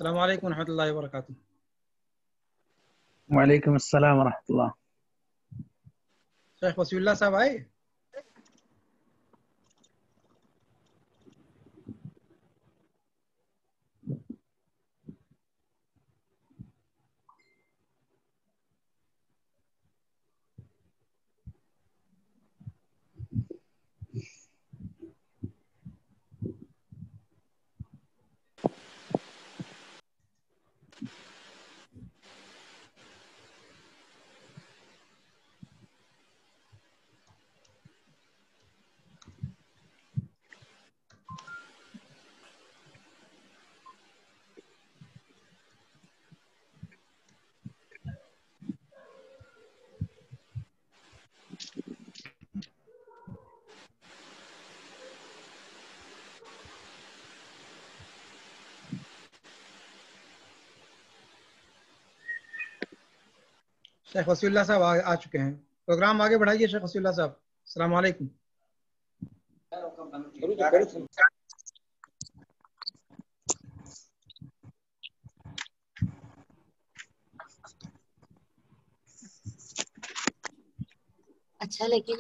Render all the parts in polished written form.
السلام علیکم ورحمۃ اللہ وبرکاتہ. وعلیکم السلام ورحمۃ اللہ. شیخ وصی اللہ صاحب آئے؟ شیخ وصی اللہ صاحب آ چکے ہیں. پروگرام آگے بڑھائیے شیخ وصی اللہ صاحب. السلام علیکم. اچھا لیکن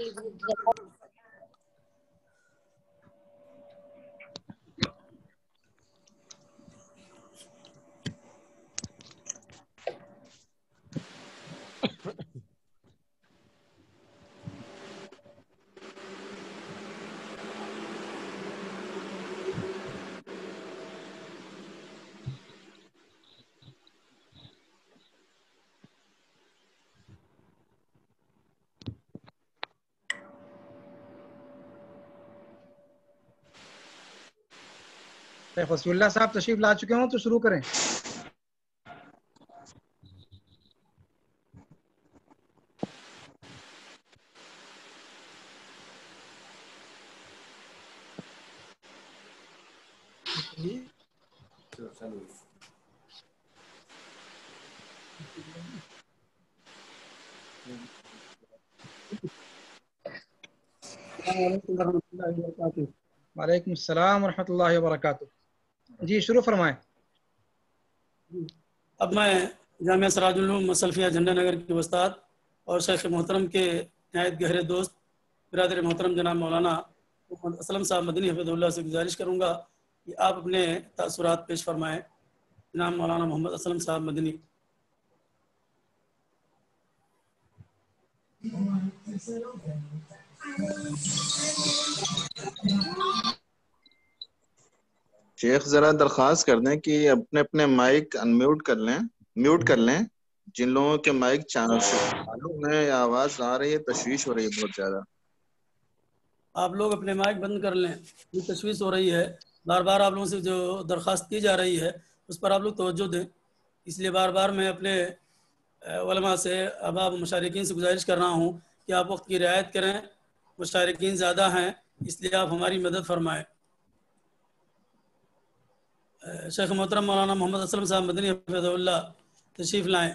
شیخ وصی اللہ صاحب تشریف لا چکے ہوں تو شروع کریں. وعلیکم السلام ورحمۃ اللہ وبرکاتہ. جی شروع فرمائیں. اب میں جامعہ سراج العلوم مسلفیہ جھنڈا نگر کے استاد اور شیخ محترم کے نہایت گہرے دوست برادر محترم جناب مولانا محمد اسلم صاحب مدنی حفظہ اللہ سے گزارش کروں گا کہ آپ اپنے تاثرات پیش فرمائیں. جناب مولانا محمد اسلم صاحب مدنی. شیخ ذرا درخواست کر دیں کہ اپنے اپنے مائک میوٹ کر لیں. جن لوگوں کے مائک چالو ہیں یا آواز آ رہی ہے تشویش ہو رہی ہے بہت زیادہ. آپ لوگ اپنے مائک بند کر لیں. یہ تشویش ہو رہی ہے. بار بار آپ لوگوں سے جو درخواست کی جا رہی ہے اس پر آپ لوگ توجہ دیں. اس لیے بار بار میں اپنے علماء سے احباب مشارکین سے گزارش کر رہا ہوں کہ آپ وقت کی رعایت کریں. مشارکین زیادہ ہیں اس لیے آپ ہماری مدد فرمائیں. شیخ محترم مولانا محمد اسلم صاحب مدنی حفظہ اللہ تشریف لائیں.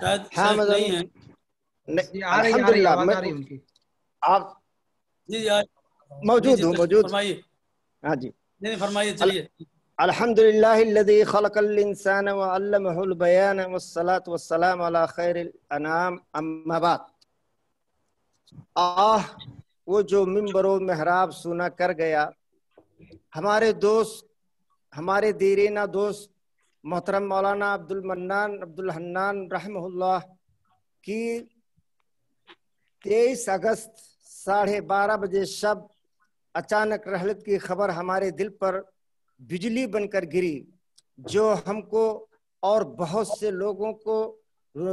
شاید شیخ نہیں ہیں. جی آ رہی ہے آواز آ رہی ہے ان کی. آپ جی موجود ہوں موجود. فرمائیے. ہاں جی نہیں فرمائیے چلیے. الحمدللہ الذی خلق الانسان وعلمہ البیان والصلاة والسلام علی خیر الانام اما بعد. وہ جو منبر و محراب سنا کر گیا ہمارے دوست ہمارے دیرینہ دوست محترم مولانا عبدالمنان عبدالحنان رحمہ اللہ کی 23 اگست 12:30 بجے شب اچانک رحلت کی خبر ہمارے دل پر بجلی بن کر گری، جو ہم کو اور بہت سے لوگوں کو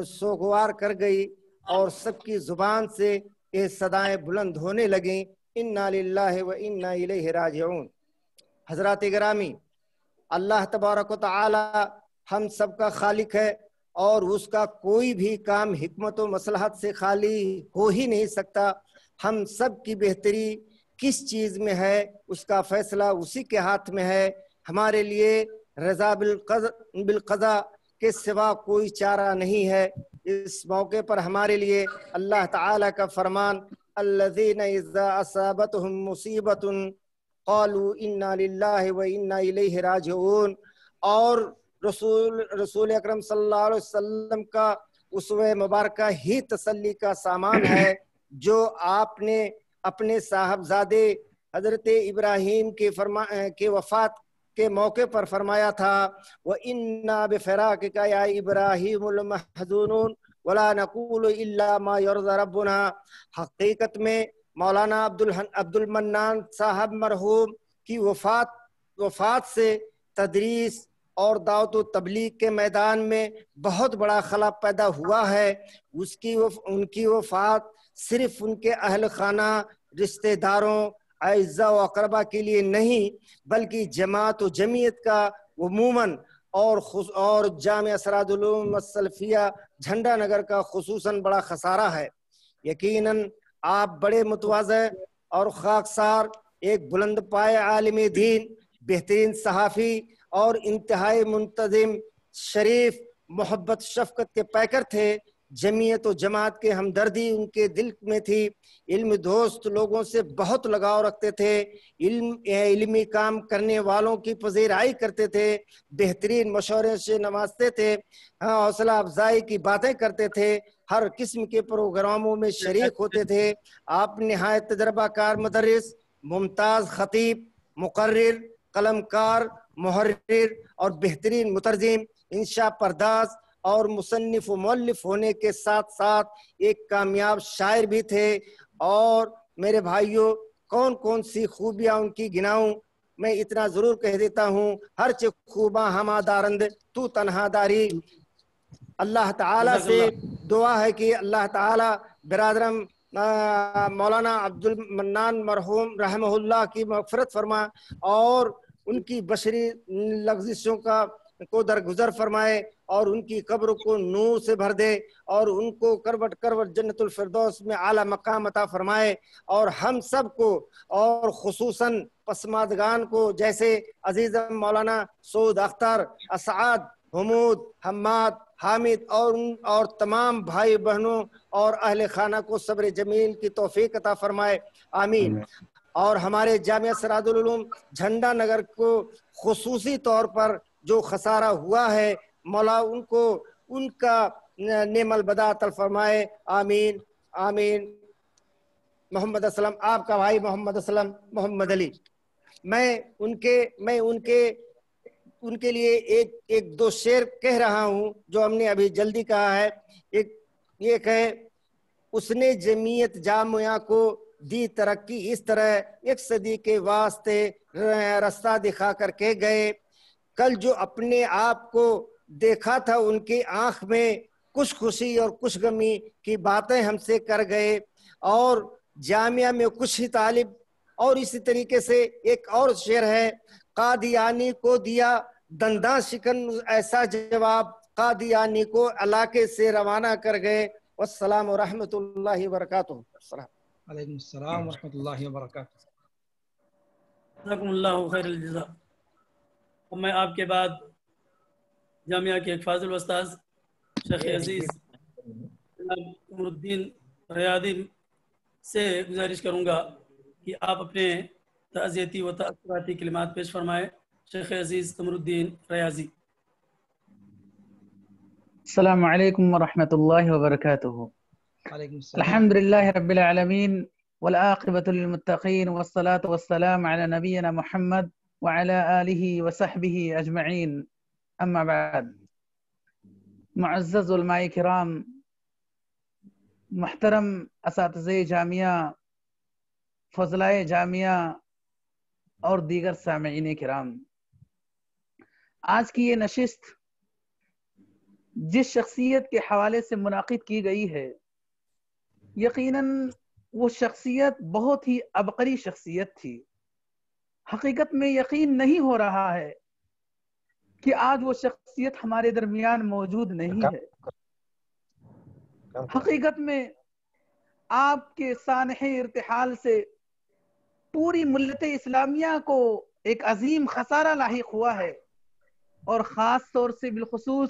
سوگوار کر گئی اور سب کی زبان سے یہ صدائیں بلند ہونے لگیں انا للہ و انا الیہ راجعون. حضرات گرامی، اللہ تبارک و تعالی ہم سب کا خالق ہے اور اس کا کوئی بھی کام حکمت و مصلحت سے خالی ہو ہی نہیں سکتا. ہم سب کی بہتری کس چیز میں ہے اس کا فیصلہ اسی کے ہاتھ میں ہے. ہمارے لیے رضا بالقضاء کے سوا کوئی چارہ نہیں ہے. اس موقع پر ہمارے لیے اللہ تعالیٰ کا فرمان الذین اذا اصابتهم مصیبت قالوا انا للہ و انا الیہ راجعون، اور رسول اکرم صلی اللہ علیہ وسلم کا اسوہ مبارکہ ہی تسلی کا سامان ہے، جو آپ نے اپنے صاحبزادے حضرت ابراہیم کے وفات کے موقع پر فرمایا تھا وَإِنَّا بِفِرَاقِكَ يَا إِبْرَاهِيمُ لَمَحْزُونُونَ وَلَا نَقُولُ إِلَّا مَا يَرْضَى رَبُّنَا۔ حقیقت میں مولانا عبد المنان صاحب مرحوم کی وفات سے تدریس اور دعوت و تبلیغ کے میدان میں بہت بڑا خلا پیدا ہوا ہے۔ ان کی وفات صرف ان کے اہل خانہ، رشتہ داروں، اعزاء و اقربا کے لیے نہیں، بلکہ جماعت و جمعیت کا عموماً اور جامعہ اسرار العلوم السلفیہ جھنڈا نگر کا خصوصاً بڑا خسارہ ہے۔ یقیناً آپ بڑے متواضع اور خاکسار، ایک بلند پائے عالم دین، بہترین صحافی اور انتہائی منتظم، شریف، محبت شفقت کے پیکر تھے۔ جمعیت و جماعت کے ہمدردی ان کے دل میں تھی، علم دوست لوگوں سے بہت لگاؤ رکھتے تھے، علمی کام کرنے والوں کی پذیرائی کرتے تھے، بہترین مشورے سے نوازتے تھے، حوصلہ افزائی کی باتیں کرتے تھے، ہر قسم کے پروگراموں میں شریک ہوتے تھے۔ آپ نہایت تجربہ کار مدرس، ممتاز خطیب، مقرر، قلم کار، محرر اور بہترین مترجم، انشاء پرداز اور مصنف و مؤلف ہونے کے ساتھ ساتھ ایک کامیاب شاعر بھی تھے۔ اور میرے بھائیوں، کون کون سی خوبیاں ان کی گناؤں، میں اتنا ضرور کہہ دیتا ہوں، ہر چیز خوباں ہما دارند تو تنہا داری۔ اللہ تعالیٰ سے دعا ہے کہ اللہ تعالیٰ برادرم مولانا عبد المنان مرحوم رحمہ اللہ کی مغفرت فرما اور ان کی بشری لغزشوں کو درگزر فرمائے اور ان کی قبر کو نور سے بھر دے اور ان کو کروٹ کروٹ جنت الفردوس میں اعلیٰ مقام عطا فرمائے، اور ہم سب کو اور خصوصاً پسماندگان کو جیسے عزیزم مولانا سعود اختر، اسعد، حمود، حماد، حامد اور تمام بھائی بہنوں اور اہل خانہ کو صبر جمیل کی توفیق عطا فرمائے، آمین۔ اور ہمارے جامعہ اسرار العلوم جھنڈا نگر کو خصوصی طور پر جو خسارہ ہوا ہے، مولا ان کو ان کا نعم البدع عطا فرمائے، آمین آمین۔ محمد اسلم، آپ کا بھائی محمد اسلم محمد علی، میں ان کے لیے ایک دو شعر کہہ رہا ہوں جو ہم نے ابھی جلدی کہا ہے۔ یہ کہ اس نے جمعیت جامعہ کو دی ترقی اس طرح، ایک صدی کے واسطے رستہ دکھا کر کے گئے، کل جو اپنے آپ کو دیکھا تھا ان کی آنکھ میں، کچھ خوشی اور کچھ غمی کی باتیں ہم سے کر گئے، اور جامعہ میں کچھ ہی طالب۔ اور اسی طریقے سے ایک اور شعر ہے، قادیانی کو دیا دنداں شکن ایسا جواب، قادیانی کو علاقے سے روانہ کر گئے۔ والسلام ورحمۃ اللہ وبرکاتہ۔ علیکم السلام ورحمۃ اللہ وبرکاتہ۔ جزاکم اللہ خیر الجزا۔ اب میں آپ کے بعد جامعہ کے ایک فاضل استاذ شیخ عزیز قمر الدین ریاضی سے گزارش کروں گا کہ آپ اپنے تعزیتی و تأثراتی کلمات پیش فرمائیں۔ شیخ عزیز قمر الدین ریاضی۔ السلام علیکم ورحمۃ اللہ وبرکاتہ۔ وعلیکم السلام۔ الحمد للہ رب العالمین والعاقبۃ للمتقین والصلاة والسلام علی نبینا محمد وعلی آلہ وصحبہ اجمعین، اما بعد۔ معزز علماء کرام، محترم اساتذہ جامعہ، فضلائے جامعہ اور دیگر سامعین کرام، آج کی یہ نشست جس شخصیت کے حوالے سے منعقد کی گئی ہے، یقیناً وہ شخصیت بہت ہی عبقری شخصیت تھی۔ حقیقت میں یقین نہیں ہو رہا ہے کہ آج وہ شخصیت ہمارے درمیان موجود نہیں ہے۔ حقیقت میں آپ کے سانح ارتحال سے پوری ملت اسلامیہ کو ایک عظیم خسارہ لاحق ہوا ہے، اور خاص طور سے بالخصوص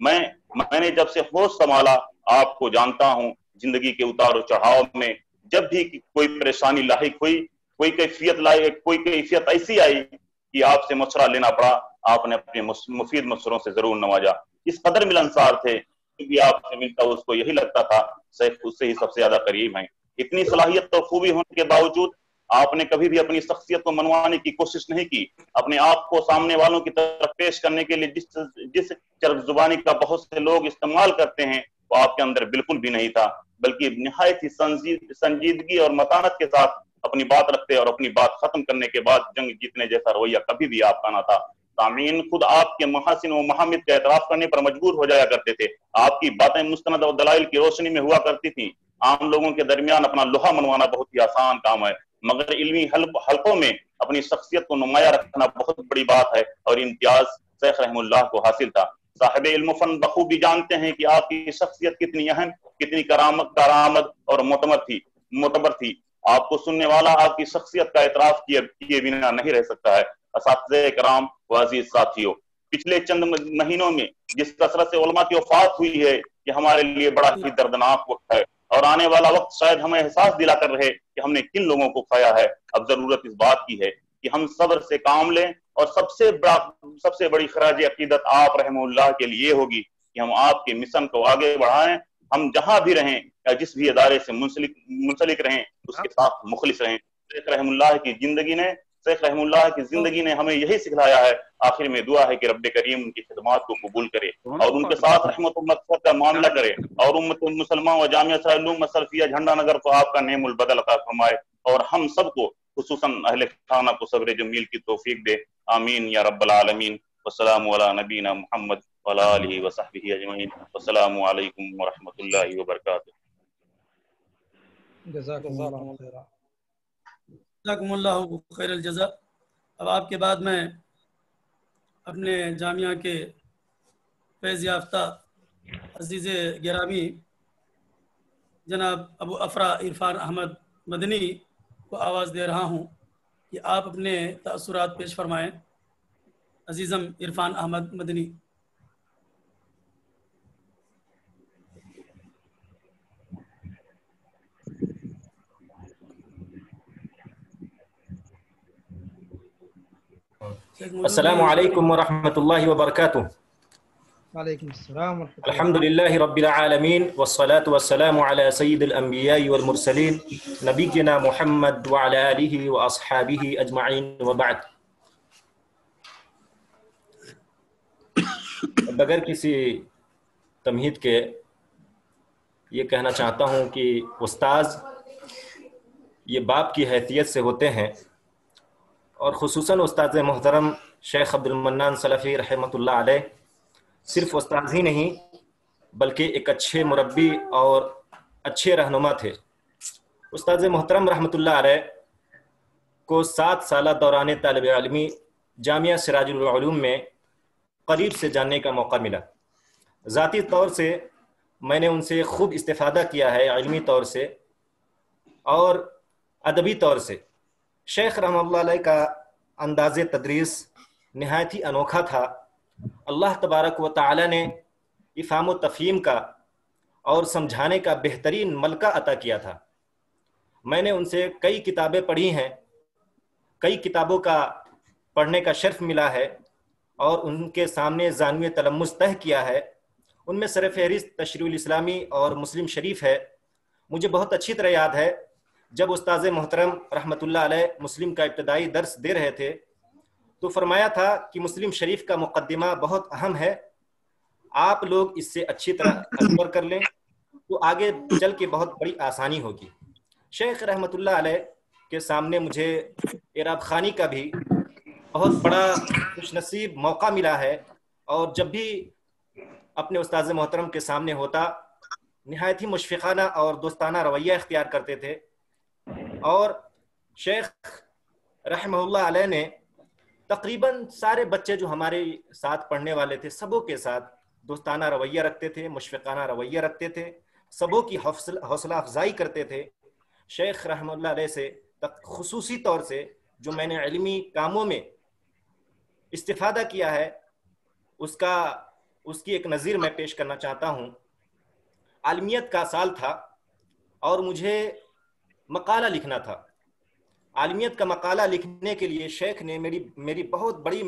میں نے جب سے ہوش سنبھالا آپ کو جانتا ہوں. زندگی کے اتار و چڑھاؤ میں جب بھی کوئی پریشانی لاحق ہوئی, کوئی کیفیت ایسی آئی کہ آپ سے مشورہ لینا پڑا, آپ نے اپنے مفید مشوروں سے ضرور نوازا. اس قدر ملنسار تھے کہ آپ سے ملتا اس کو یہی لگتا تھا سیف اس سے ہی سب سے زیادہ قریب ہیں. اتنی صلاحیت اور خوبی ہونے کے باوجود آپ نے کبھی بھی اپنی شخصیت کو منوانے کی کوشش نہیں کی. اپنے آپ کو سامنے والوں کی طرف پیش کرنے کے لیے جس چرب زبانی کا بہت سے لوگ استعمال کرتے ہیں وہ آپ کے اندر بالکل بھی نہیں تھا, بلکہ نہایت ہی سنجیدگی اور متانت کے ساتھ اپنی بات رکھتے اور اپنی بات ختم کرنے کے بعد جنگ جیتنے جیسا رویہ کبھی بھی آپ کا نہ تھا. سامعین خود آپ کے محاسن و محامد کا اعتراف کرنے پر مجبور ہو جایا کرتے تھے. آپ کی باتیں مستند اور دلائل کی روشنی میں ہوا کرتی تھیں. عام لوگوں کے درمیان اپنا لوہا منوانا بہت ہی آسان کام ہے, مگر علمی حلقوں میں اپنی شخصیت کو نمایاں رکھنا بہت بڑی بات ہے, اور امتیاز شیخ رحم اللہ کو حاصل تھا. صاحب علم و فن بخوبی جانتے ہیں کہ آپ کی شخصیت کتنی اہم, کتنی کارآمد اور معتبر تھی. آپ کو سننے والا آپ کی شخصیت کا اعتراف کیے بنا نہیں رہ سکتا ہے. اساتذہ کرام و عزیز ساتھیوں, پچھلے چند مہینوں میں جس کثرت سے علماء کی وفات ہوئی ہے یہ ہمارے لیے بڑا ہی دردناک وقت ہے, اور آنے والا وقت شاید ہمیں احساس دلا کر رہے کہ ہم نے کن لوگوں کو کھویا ہے. اب ضرورت اس بات کی ہے کہ ہم صبر سے کام لیں, اور سب سے بڑی خراج عقیدت آپ رحم اللہ کے لیے ہوگی کہ ہم آپ کے مشن کو آگے بڑھائیں. ہم جہاں بھی رہیں یا جس بھی ادارے سے منسلک رہیں اس کے ساتھ مخلص رہیں. شیخ رحم اللہ کی زندگی نے ہمیں یہی سکھلایا ہے. آخر میں دعا ہے کہ رب کریم ان کی خدمات کو قبول کرے اور ان کے ساتھ رحمت و مغفرت کا معاملہ کرے, اور امت مسلمان و جامعہ علوم سلفیہ جھنڈا نگر کو آپ کا نعم البدل عطا فرمائے, اور ہم سب کو خصوصاً اہل خانہ کو صبر جمیل کی توفیق دے. آمین یا رب العالمین. والسلام علی نبینا محمد وعلی آلہ وصحبہ اجمعین. والسلام علیکم ورحمۃ اللہ وبرکاتہ. جزاکم اللہ خیرا. جزاکم اللہ خیر الجزا. اب آپ کے بعد میں اپنے جامعہ کے فیض یافتہ عزیز گرامی جناب ابو افرا عرفان احمد مدنی کو آواز دے رہا ہوں کہ آپ اپنے تأثرات پیش فرمائیں. عزیزم عرفان احمد مدنی. السلام علیکم ورحمۃ اللہ وبرکاتہ. وعلیکم السلام ورحمۃ اللہ. الحمد للہ رب العالمین والصلاة والسلام علی سید الانبیاء والمرسلین نبینا محمد وعلی آلہ واصحابہ اجمعین وبعد. بغیر کسی تمہید کے یہ کہنا چاہتا ہوں کہ استاذ یہ باپ کی حیثیت سے ہوتے ہیں, اور خصوصاً استاذ محترم شیخ عبد المنان سلفی رحمۃ اللہ علیہ صرف استاذ ہی نہیں بلکہ ایک اچھے مربی اور اچھے رہنما تھے. استاذ محترم رحمۃ اللہ علیہ کو 7 سالہ دوران طالب علمی جامعہ سراج العلوم میں قریب سے جاننے کا موقع ملا. ذاتی طور سے میں نے ان سے خوب استفادہ کیا ہے, علمی طور سے اور ادبی طور سے. شیخ رحمۃ اللہ علیہ کا انداز تدریس نہایت ہی انوکھا تھا. اللہ تبارک و تعالی نے افہام و تفہیم کا اور سمجھانے کا بہترین ملکہ عطا کیا تھا. میں نے ان سے کئی کتابیں پڑھی ہیں, کئی کتابوں کا پڑھنے کا شرف ملا ہے, اور ان کے سامنے زانوی تلمذ طے کیا ہے. ان میں سر فہرست تشریح الاسلامی اور مسلم شریف ہے. مجھے بہت اچھی طرح یاد ہے جب استاذ محترم رحمۃ اللہ علیہ مسلم کا ابتدائی درس دے رہے تھے تو فرمایا تھا کہ مسلم شریف کا مقدمہ بہت اہم ہے, آپ لوگ اس سے اچھی طرح تصور کر لیں تو آگے چل کے بہت بڑی آسانی ہوگی. شیخ رحمۃ اللہ علیہ کے سامنے مجھے اعراب خوانی کا بھی بہت بڑا خوش نصیب موقع ملا ہے, اور جب بھی اپنے استاذ محترم کے سامنے ہوتا نہایت ہی مشفقانہ اور دوستانہ رویہ اختیار کرتے تھے. اور شیخ رحمہ اللہ علیہ نے تقریباً سارے بچے جو ہمارے ساتھ پڑھنے والے تھے سبوں کے ساتھ دوستانہ رویہ رکھتے تھے, مشفقانہ رویہ رکھتے تھے, سبوں کی حوصلہ افزائی کرتے تھے. شیخ رحمہ اللہ علیہ سے خصوصی طور سے جو میں نے علمی کاموں میں استفادہ کیا ہے اس کی ایک نظیر میں پیش کرنا چاہتا ہوں۔ عالمیت کا سال تھا اور مجھے مقالہ لکھنا تھا۔ عالمیت کا مقالہ لکھنے کے لیے شیخ نے میری بہت بڑی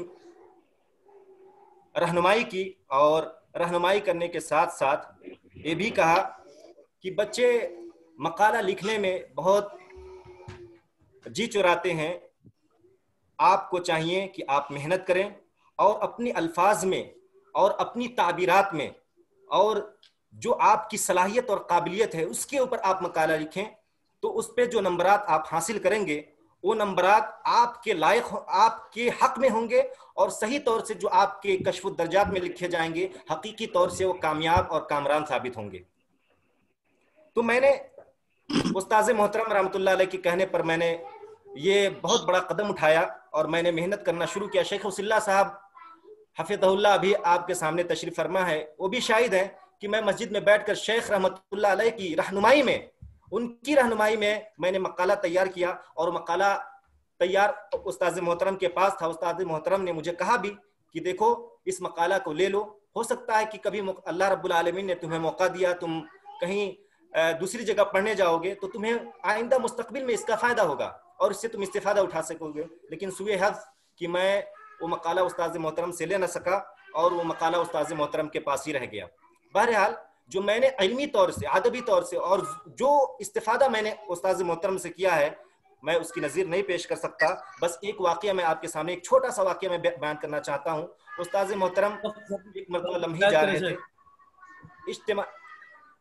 رہنمائی کی، اور رہنمائی کرنے کے ساتھ ساتھ یہ بھی کہا کہ بچے مقالہ لکھنے میں بہت جی چراتے ہیں، آپ کو چاہیے کہ آپ محنت کریں اور اپنے الفاظ میں اور اپنی تعبیرات میں اور جو آپ کی صلاحیت اور قابلیت ہے اس کے اوپر آپ مقالہ لکھیں، تو اس پہ جو نمبرات آپ حاصل کریں گے وہ نمبرات آپ کے لائق، آپ کے حق میں ہوں گے، اور صحیح طور سے جو آپ کے کشف الدرجات میں لکھے جائیں گے حقیقی طور سے وہ کامیاب اور کامران ثابت ہوں گے۔ تو میں نے استاذ محترم رحمۃ اللہ علیہ کے کہنے پر میں نے یہ بہت بڑا قدم اٹھایا اور میں نے محنت کرنا شروع کیا۔ شیخ وصی اللہ صاحب حفظہ اللہ ابھی آپ کے سامنے تشریف فرما ہے، وہ بھی شاہد ہیں کہ میں مسجد میں بیٹھ کر شیخ رحمۃ اللہ علیہ کی رہنمائی میں، ان کی رہنمائی میں میں نے مقالہ تیار کیا، اور مقالہ تیار استاذ محترم کے پاس تھا۔ استاذ محترم نے مجھے کہا بھی کہ دیکھو اس مقالہ کو لے لو، ہو سکتا ہے کہ کبھی اللہ رب العالمین نے تمہیں موقع دیا، تم کہیں دوسری جگہ پڑھنے جاؤ گے تو تمہیں آئندہ مستقبل میں اس کا فائدہ ہوگا اور اس سے تم استفادہ اٹھا سکو گے۔ لیکن سوئے حظ کہ میں وہ مقالہ استاذ محترم سے لے نہ سکا اور وہ مقالہ استاذ محترم کے پاس ہی رہ گیا۔ بہرحال جو میں نے علمی طور سے، ادبی طور سے، اور جو استفادہ میں نے استاذ محترم سے کیا ہے میں اس کی نظیر نہیں پیش کر سکتا۔ بس ایک واقعہ میں آپ کے سامنے، ایک چھوٹا سا واقعہ میں بیان کرنا چاہتا ہوں۔ استاذ محترم ایک مرتبہ لمحی جا رہے تھے، اجتماع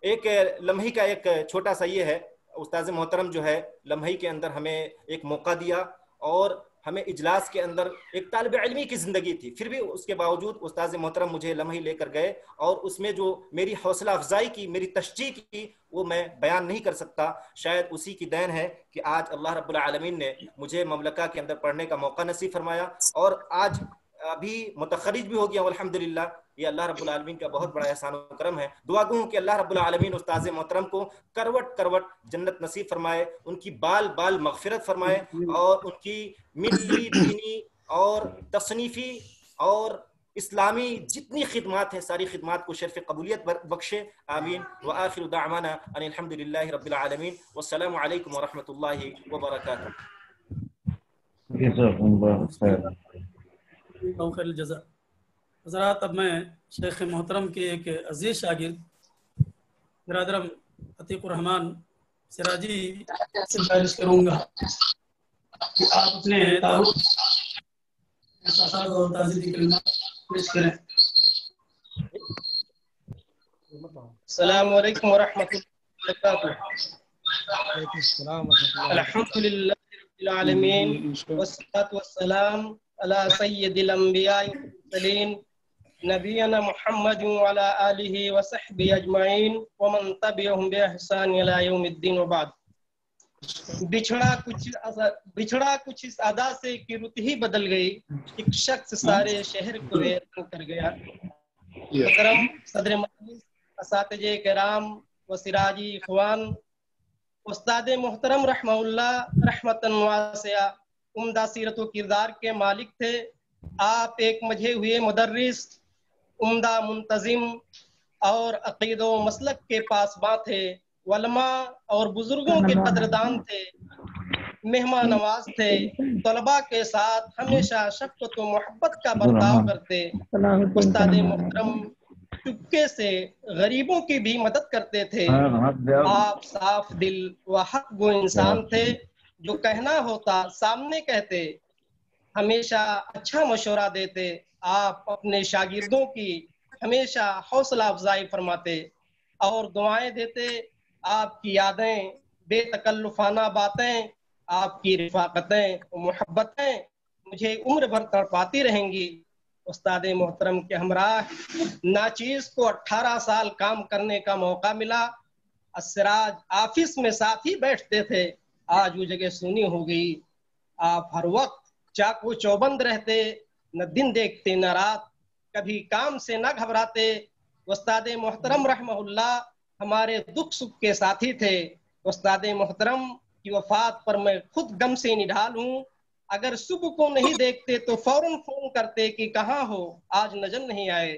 ایک لمحی کا ایک چھوٹا سا یہ ہے، استاذ محترم جو ہے لمحی کے اندر ہمیں ایک موقع دیا، اور ہمیں اجلاس کے اندر ایک طالب علمی کی زندگی تھی، پھر بھی اس کے باوجود استاذ محترم مجھے لمحی لے کر گئے، اور اس میں جو میری حوصلہ افزائی کی، میری تشجیع کی، وہ میں بیان نہیں کر سکتا۔ شاید اسی کی دین ہے کہ آج اللہ رب العالمین نے مجھے مملکہ کے اندر پڑھنے کا موقع نصیب فرمایا، اور آج ابھی متخرج بھی ہو گیا الحمدللہ۔ یہ اللہ رب العالمین کا بہت بڑا احسان و کرم ہے۔ دعا گو ہوں کہ اللہ رب العالمین استاذ محترم کو کروٹ کروٹ جنت نصیب فرمائے، ان کی بال بال مغفرت فرمائے، اور ان کی ملی دینی اور تصنیفی اور اسلامی جتنی خدمات ہیں ساری خدمات کو شرف قبولیت بخشے، آمین۔ وآخر دعوانا ان الحمدللہ رب العالمین، والسلام علیکم ورحمۃ اللہ وبرکاتہ۔ خیر الجزا۔ حضرات، اب میں شیخ محترم کے ایک عزیز شاگرد برادرم عتیق الرحمان سراجی سے گزارش کروں گا کہ آپ اپنے تعارف احساسات اور تعزیتی کلمات پیش کریں۔ السلام علیکم ورحمۃ اللہ وبرکاتہ۔ وعلیکم السلام ورحمۃ اللہ۔ الحمد للہ رب العالمین، والصلاۃ والسلام علی سید الانبیاء والمرسلین، نبینا محمد وعلی آلہ وصحبہ اجمعین ومن تبعہم بإحسان الی یوم الدین، وبعد۔ بچھڑا کچھ اس ادا سے کہ رت ہی بدل گئی، ایک شخص سارے شہر کو ویران کر گیا۔ محترم صدر مجلس، اساتذہ کرام و سراجی اخوان، استاد محترم رحمہ اللہ رحمتاً واسعہ عمدہ سیرت و کردار کے مالک تھے۔ آپ ایک مجھے ہوئے مدرس، عمدہ منتظم اور عقید و مسلک کے پاسباں تھے، علماء اور بزرگوں کے قدردان تھے، مہمان نواز تھے، طلباء کے ساتھ ہمیشہ شفقت و محبت کا برتاؤ کرتے۔ استاد محترم چپکے سے غریبوں کی بھی مدد کرتے تھے۔ آپ صاف دل و حق گو انسان تھے، جو کہنا ہوتا سامنے کہتے، ہمیشہ اچھا مشورہ دیتے۔ آپ اپنے شاگردوں کی ہمیشہ حوصلہ افزائی فرماتے اور دعائیں دیتے۔ آپ کی یادیں، بے تکلفانہ باتیں، آپ کی رفاقتیں و محبتیں مجھے عمر بھر تڑپاتی رہیں گی۔ استاد محترم کے ہمراہ ناچیز کو 18 سال کام کرنے کا موقع ملا۔ السراج آفس میں ساتھ ہی بیٹھتے تھے، آج وہ جگہ سونی ہو گئی۔ آپ ہر وقت چاقو چوبند رہتے، نہ دن دیکھتے نہ رات، کبھی کام سے نہ گھبراتے۔ استاد محترم رحمہ اللہ ہمارے دکھ سکھ کے ساتھی تھے۔ استاد محترم کی وفات پر میں خود غم سے نڈھال ہوں۔ اگر صبح کو نہیں دیکھتے تو فوراً فون کرتے کہ کہاں ہو، آج نظر نہیں آئے۔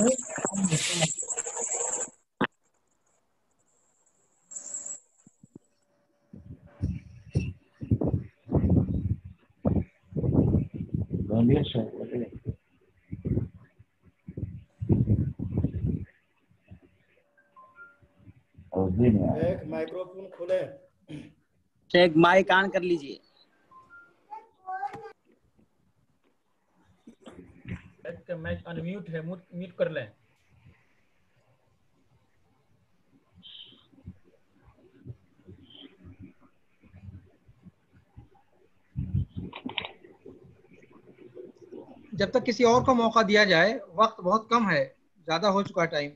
ایک مائکروفون کھولے. شیخ مائک آن کر لیجئے. مائک ان میوٹ ہے، میوٹ کر لیں. جب تک کسی اور کو موقع دیا جائے، وقت بہت کم ہے، زیادہ ہو چکا ٹائم.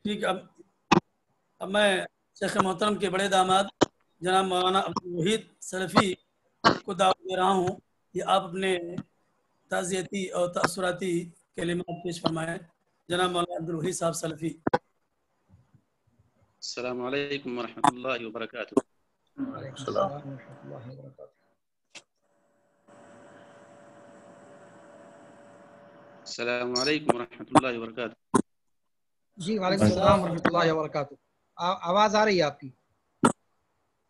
ٹھیک ہے، اب میں شیخ محترم کے بڑے داماد جناب مولانا عبدالوحید سلفی کو دعوت دے رہا ہوں کہ آپ اپنے تعزیتی اور تأثراتی کلمات پیش فرمائیں. جناب مولانا عبدالوحید صاحب سلفی. السلام علیکم ورحمۃ اللہ وبرکاتہ. وعلیکم السلام ورحمۃ اللہ وبرکاتہ. السلام علیکم ورحمۃ اللہ وبرکاتہ. جی وعلیکم السلام ورحمۃ اللہ وبرکاتہ. آواز آ رہی ہے آپ کی.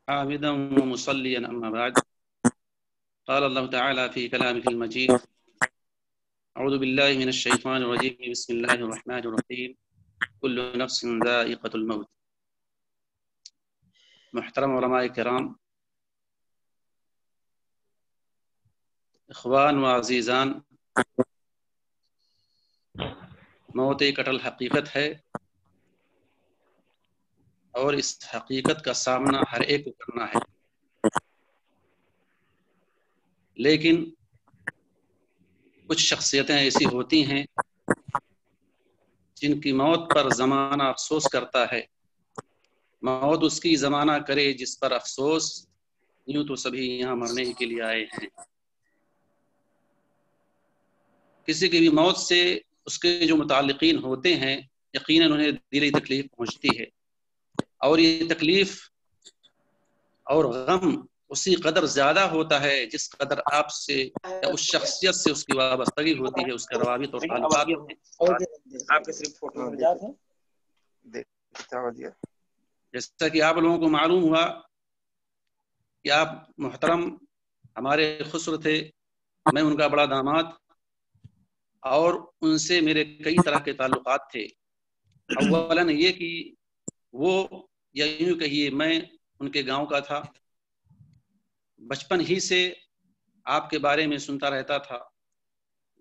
حامدا ومصلیا اما بعد. قال اللہ تعالی فی کلامہ المجید اعوذ باللہ من الشیطان الرجیم بسم اللہ الرحمن الرحیم کل نفس ذائقۃ الموت. محترم علماء کرام، اخوان و عزیزان، موت ایک اٹل حقیقت ہے اور اس حقیقت کا سامنا ہر ایک کو کرنا ہے. لیکن کچھ شخصیتیں ایسی ہوتی ہیں جن کی موت پر زمانہ افسوس کرتا ہے. موت اس کی زمانہ کرے جس پر افسوس، یوں تو سبھی یہاں مرنے کے لیے آئے ہیں. کسی کی بھی موت سے اس کے جو متعلقین ہوتے ہیں یقیناً انہیں دلی تکلیف پہنچتی ہے، اور یہ تکلیف اور غم اسی قدر زیادہ ہوتا ہے جس قدر آپ سے یا اس شخصیت سے اس کی وابستگی ہوتی ہے، اس کے روابط اور تعلقات ہوتے ہیں. آپ کے صرف فوٹو جیسا کہ آپ لوگوں کو معلوم ہوا کہ آپ محترم ہمارے خسر تھے، میں ان کا بڑا داماد، اور ان سے میرے کئی طرح کے تعلقات تھے. اولاً یہ کہ وہ یا یوں کہیے میں ان کے گاؤں کا تھا. بچپن ہی سے آپ کے بارے میں سنتا رہتا تھا.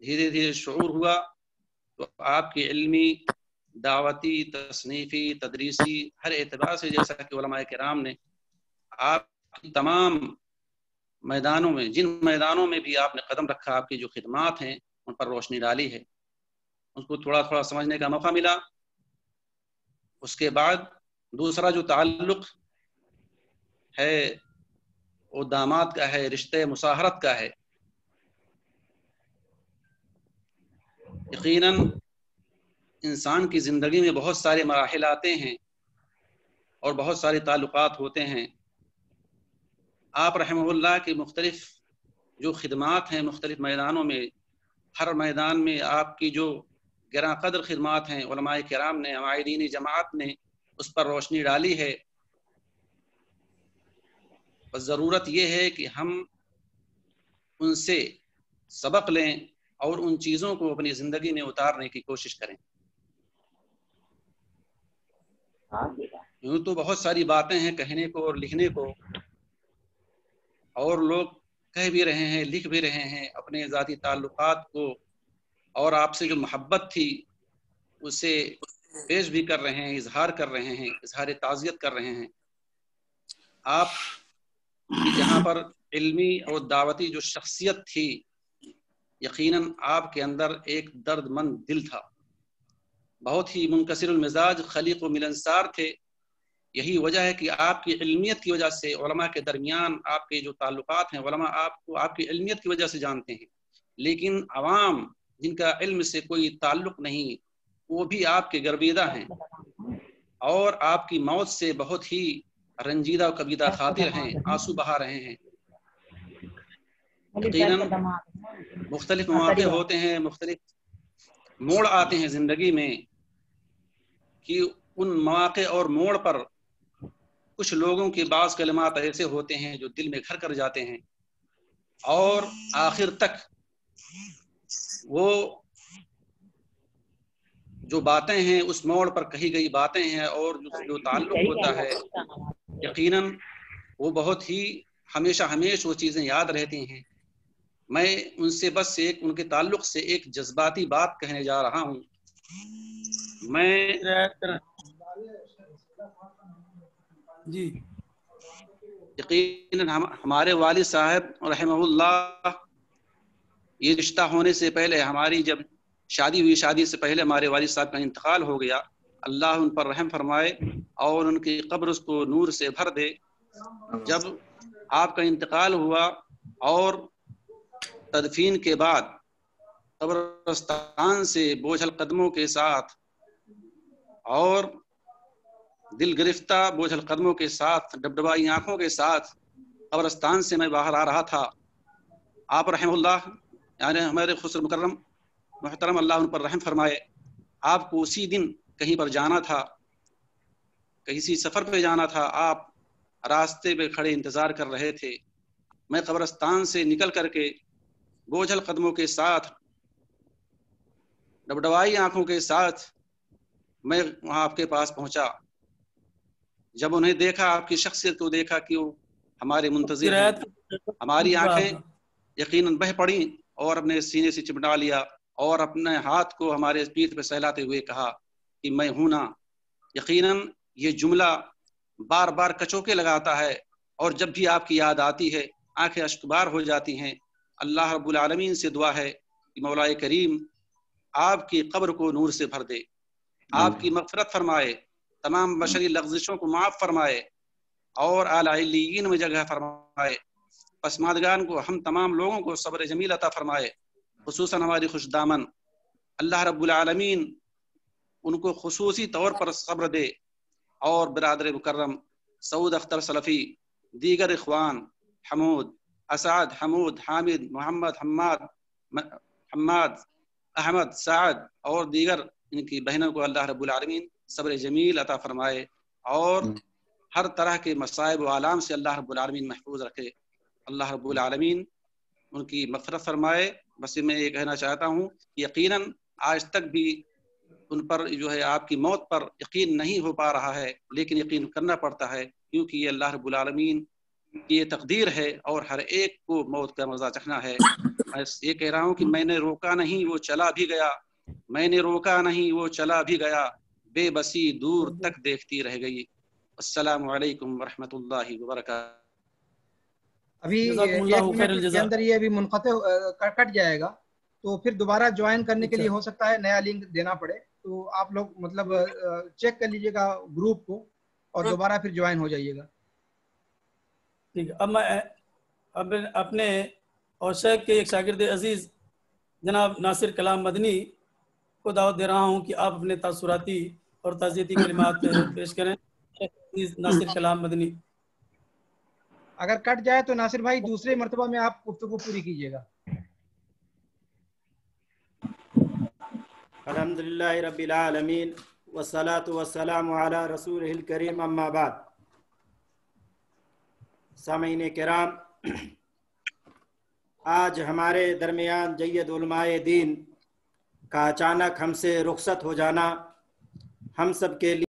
دھیرے دھیرے شعور ہوا تو آپ کی علمی، دعوتی، تصنیفی، تدریسی ہر اعتبار سے، جیسا کہ علماء کرام نے آپ کی تمام میدانوں میں، جن میدانوں میں بھی آپ نے قدم رکھا، آپ کی جو خدمات ہیں ان پر روشنی ڈالی ہے. اس کو تھوڑا تھوڑا سمجھنے کا موقع ملا. اس کے بعد دوسرا جو تعلق ہے وہ داماد کا ہے، رشتے مساہرت کا ہے. یقیناً انسان کی زندگی میں بہت سارے مراحل آتے ہیں اور بہت سارے تعلقات ہوتے ہیں. آپ رحمہ اللہ کی مختلف جو خدمات ہیں مختلف میدانوں میں، ہر میدان میں آپ کی جو گراں قدر خدمات ہیں، علماء کرام نے، عمائدین جماعت نے اس پر روشنی ڈالی ہے. بس ضرورت یہ ہے کہ ہم ان سے سبق لیں اور ان چیزوں کو اپنی زندگی میں اتارنے کی کوشش کریں. یوں تو بہت ساری باتیں ہیں کہنے کو اور لکھنے کو، اور لوگ کہہ بھی رہے ہیں، لکھ بھی رہے ہیں اپنے ذاتی تعلقات کو، اور آپ سے جو محبت تھی اسے پیش بھی کر رہے ہیں، اظہار کر رہے ہیں، اظہار تعزیت کر رہے ہیں. آپ کی جہاں پر علمی اور دعوتی جو شخصیت تھی، یقیناً آپ کے اندر ایک درد مند دل تھا. بہت ہی منکسر المزاج، خلیق و ملنسار تھے. یہی وجہ ہے کہ آپ کی علمیت کی وجہ سے علماء کے درمیان آپ کے جو تعلقات ہیں، علماء آپ کو آپ کی علمیت کی وجہ سے جانتے ہیں. لیکن عوام جن کا علم سے کوئی تعلق نہیں، وہ بھی آپ کے گرویدہ ہیں اور آپ کی موت سے بہت ہی رنجیدہ و کبیدہ خاطر ہیں، آنسو بہا رہے ہیں. یقیناً مختلف مواقع ہوتے ہیں، مختلف موڑ آتے ہیں زندگی میں کہ ان مواقع اور موڑ پر کچھ لوگوں کے بعض کلمات ایسے ہوتے ہیں جو دل میں گھر کر جاتے ہیں اور آخر تک وہ جو باتیں ہیں اس موڑ پر کہی گئی باتیں ہیں اور جو تعلق ہوتا ہے یقیناً وہ بہت ہی ہمیشہ وہ چیزیں یاد رہتی ہیں. میں ان سے بس ان کے تعلق سے ایک جذباتی بات کہنے جا رہا ہوں. میں جی یقیناً ہمارے والد صاحب رحمہ اللہ یہ رشتہ ہونے سے پہلے ہماری جب شادی ہوئی، شادی سے پہلے ہمارے والد صاحب کا انتقال ہو گیا. اللہ ان پر رحم فرمائے اور ان کی قبر کو نور سے بھر دے. جب آپ کا انتقال ہوا اور تدفین کے بعد قبرستان سے بوجھل قدموں کے ساتھ اور دل گرفتہ بوجھل قدموں کے ساتھ ڈبڈبائی آنکھوں کے ساتھ قبرستان سے میں باہر آ رہا تھا. آپ رحم اللہ یعنی ہمارے خسر مکرم محترم اللہ ان پر رحم فرمائے، آپ کو اسی دن کہیں پر جانا تھا، کسی سفر پہ جانا تھا. آپ راستے پہ کھڑے انتظار کر رہے تھے. میں قبرستان سے نکل کر کے بوجھل قدموں کے ساتھ ڈبڈبائی آنکھوں کے ساتھ میں وہاں آپ کے پاس پہنچا. جب انہیں دیکھا، آپ کی شخصیت کو دیکھا کہ وہ ہمارے منتظر ہیں، ہماری آنکھیں یقیناً بہہ پڑیں اور اپنے سینے سے چمٹا لیا اور اپنے ہاتھ کو ہمارے پیٹھ پہ سہلاتے ہوئے کہا کہ میں ہوں نا. یقیناً یہ جملہ بار بار کچوکے لگاتا ہے اور جب بھی آپ کی یاد آتی ہے آنکھیں اشکبار ہو جاتی ہیں. اللہ رب العالمین سے دعا ہے کہ مولا کریم آپ کی قبر کو نور سے بھر دے، آپ کی مغفرت فرمائے، تمام بشری لغزشوں کو معاف فرمائے اور اعلیٰ علیین میں جگہ فرمائے. پسماندگان کو، ہم تمام لوگوں کو صبر جمیل عطا فرمائے، خصوصاً ہماری خوش دامن. اللہ رب العالمین ان کو خصوصی طور پر صبر دے اور برادر مکرم سعود اختر سلفی، دیگر اخوان حمود، اسعد، حمود، حامد، محمد، حماد، احمد، سعد اور دیگر ان کی بہنوں کو اللہ رب العالمین صبر جمیل عطا فرمائے اور ہر طرح کے مصائب و آلام سے اللہ رب العالمین محفوظ رکھے. اللہ رب العالمین ان کی مغفرت فرمائے. بس میں یہ کہنا چاہتا ہوں کہ یقیناً آج تک بھی ان پر جو ہے آپ کی موت پر یقین نہیں ہو پا رہا ہے، لیکن یقین کرنا پڑتا ہے کیونکہ یہ اللہ رب العالمین کی یہ تقدیر ہے اور ہر ایک کو موت کا مزہ چکھنا ہے. میں یہ کہہ رہا ہوں کہ میں نے روکا نہیں وہ چلا بھی گیا، میں نے روکا نہیں وہ چلا بھی گیا، بے بسی دور تک دیکھتی رہ گئی. السلام علیکم ورحمۃ اللہ وبرکاتہ. ابھی ایک منٹ کے اندر یہ ابھی منقطع کٹ جائے گا، تو پھر دوبارہ جوائن کرنے کے لیے ہو سکتا ہے نیا لنک دینا پڑے. تو آپ لوگ مطلب چیک کر لیجئے گا گروپ کو اور دوبارہ پھر جوائن ہو جائیے گا. ٹھیک ہے. اب میں اپنے اور شیخ کے ایک شاگرد عزیز جناب ناصر کلام مدنی کو دعوت دے رہا ہوں کہ آپ اپنے تاثراتی اور تعزیتی کلمات پیش کریں. ناصر کلام مدنی. اگر کٹ جائے تو ناصر بھائی دوسرے مرتبہ میں آپ گفتگو پوری کیجیے گا. الحمدللہ رب العالمین والصلاة والسلام علی رسولہ الکریم، اما بعد. سامعین کرام، آج ہمارے درمیان جید علماء دین کا اچانک ہم سے رخصت ہو جانا ہم سب کے لیے